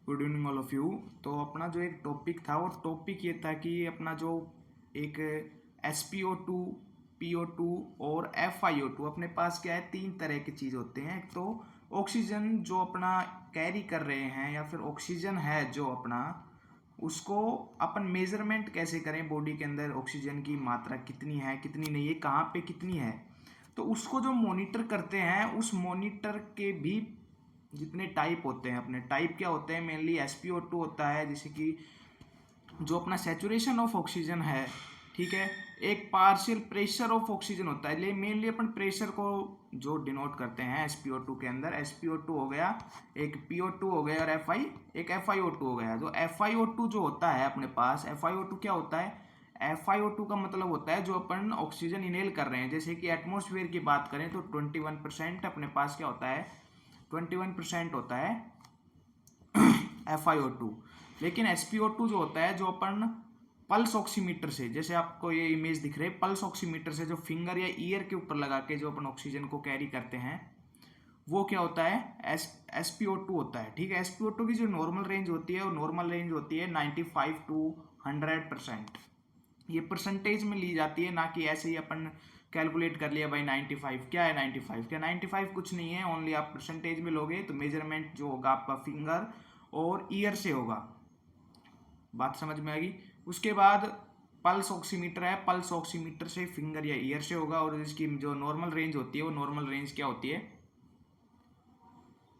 Good evening all of you. तो अपना जो एक टॉपिक था वो टॉपिक ये था कि अपना जो एक SpO2, PO2 और FiO2 अपने पास क्या है, तीन तरह की चीज़ होते हैं। एक तो ऑक्सीजन जो अपना कैरी कर रहे हैं या फिर ऑक्सीजन है जो अपना, उसको अपन मेजरमेंट कैसे करें बॉडी के अंदर ऑक्सीजन की मात्रा कितनी है कितनी नहीं है कहाँ पे कितनी है। तो उसको जो मॉनिटर करते हैं उस मॉनिटर के भी जितने टाइप होते हैं, अपने टाइप क्या होते हैं, मेनली SpO2 होता है, जैसे कि जो अपना सेचुरेशन ऑफ ऑक्सीजन है, ठीक है। एक पार्शियल प्रेशर ऑफ ऑक्सीजन होता है, लेकिन मेनली अपन प्रेशर को जो डिनोट करते हैं SpO2 के अंदर, SpO2 हो गया, एक PO2 हो गया और एक FiO2 हो गया। जो FiO2 जो होता है अपने पास, FiO2 क्या होता है, FiO2 का मतलब होता है जो अपन ऑक्सीजन इनहेल कर रहे हैं। जैसे कि एटमॉस्फेयर की बात करें तो 21% अपने पास क्या होता है, 21% होता है FiO2। लेकिन SpO2 जो होता है, जो अपन पल्स ऑक्सीमीटर से, जैसे आपको ये इमेज दिख रही है, पल्स ऑक्सीमीटर से जो फिंगर या ईयर के ऊपर लगा के जो अपन ऑक्सीजन को कैरी करते हैं, वो क्या होता है, SpO2 होता है। ठीक है, SpO2 की जो नॉर्मल रेंज होती है वो नॉर्मल रेंज होती है 95 to 100%। ये परसेंटेज में ली जाती है, ना कि ऐसे ही अपन कैलकुलेट कर लिया भाई 95 क्या है, 95 क्या, 95 कुछ नहीं है। ओनली आप परसेंटेज में लोगे तो मेजरमेंट जो होगा आपका फिंगर और ईयर से होगा। बात समझ में आएगी। उसके बाद पल्स ऑक्सीमीटर है, पल्स ऑक्सीमीटर से फिंगर या ईयर से होगा, और इसकी जो नॉर्मल रेंज होती है वो नॉर्मल रेंज क्या होती है,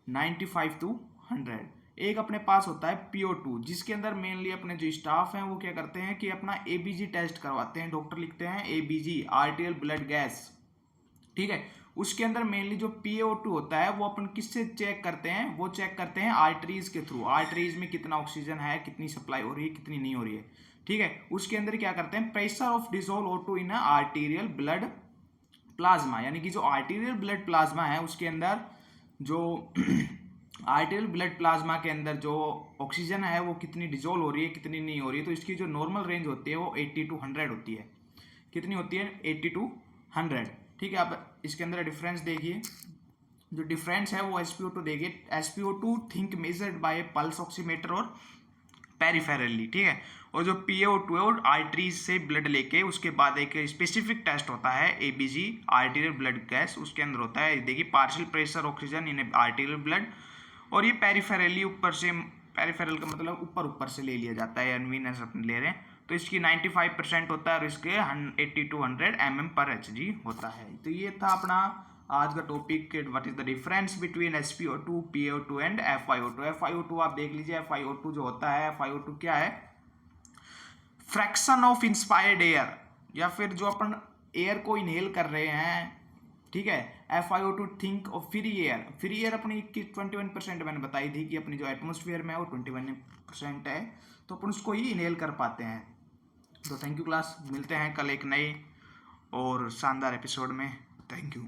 95 to 100। एक अपने पास होता है PO2, जिसके अंदर मेनली अपने जो स्टाफ हैं वो क्या करते हैं कि अपना ABG टेस्ट करवाते हैं। डॉक्टर लिखते हैं ABG, आर्टियल ब्लड गैस, ठीक है। उसके अंदर मेनली जो PO2 होता है वो अपन किससे चेक करते हैं, वो चेक करते हैं आर्टरीज के थ्रू। आर्टरीज में कितना ऑक्सीजन है, कितनी सप्लाई हो रही है, कितनी नहीं हो रही है, ठीक है। उसके अंदर क्या करते हैं, pressure of dissolve O2 in arterial blood plasma, यानी कि जो आर्टीरियल ब्लड प्लाज्मा है उसके अंदर जो आर्टियल ब्लड प्लाज्मा के अंदर जो ऑक्सीजन है वो कितनी डिजोल्व हो रही है, कितनी नहीं हो रही है। तो इसकी जो नॉर्मल रेंज होती है वो 80 to 100 होती है। कितनी होती है, 80 to 100, ठीक है। आप इसके अंदर डिफरेंस देखिए, जो डिफरेंस है वो SpO2 देखिए, SpO2 think measured by pulse oximeter और पेरिफेरली, ठीक है। और जो PO2 है वो आर्टरीज से ब्लड लेके उसके बाद एक स्पेसिफिक टेस्ट होता है ABG, आर्टीरियल ब्लड गैस, उसके अंदर होता है देखिए partial pressure oxygen in arterial blood, और ये पेरिफेरली ऊपर से, पेरिफेरल का मतलब ऊपर ऊपर से ले लिया जाता है, एनवीनस अपन ले रहे हैं। तो इसकी 95% होता है और इसके 80 to 100 mm/Hg होता है। तो ये था अपना आज का topic, what is the difference between SpO2, PO2 and FiO2। FiO2 आप देख लीजिए, FiO2 जो होता है, FiO2 क्या है, फ्रैक्शन ऑफ इंस्पायर्ड एयर, या फिर जो अपन एयर को इनहेल कर रहे हैं, ठीक है। FiO2 think of free air, free air अपनी 21% मैंने बताई थी कि अपनी जो एटमोसफियर में है वो 21% है, तो अपन उसको ही इनहेल कर पाते हैं। तो थैंक यू क्लास, मिलते हैं कल एक नए और शानदार एपिसोड में। Thank you.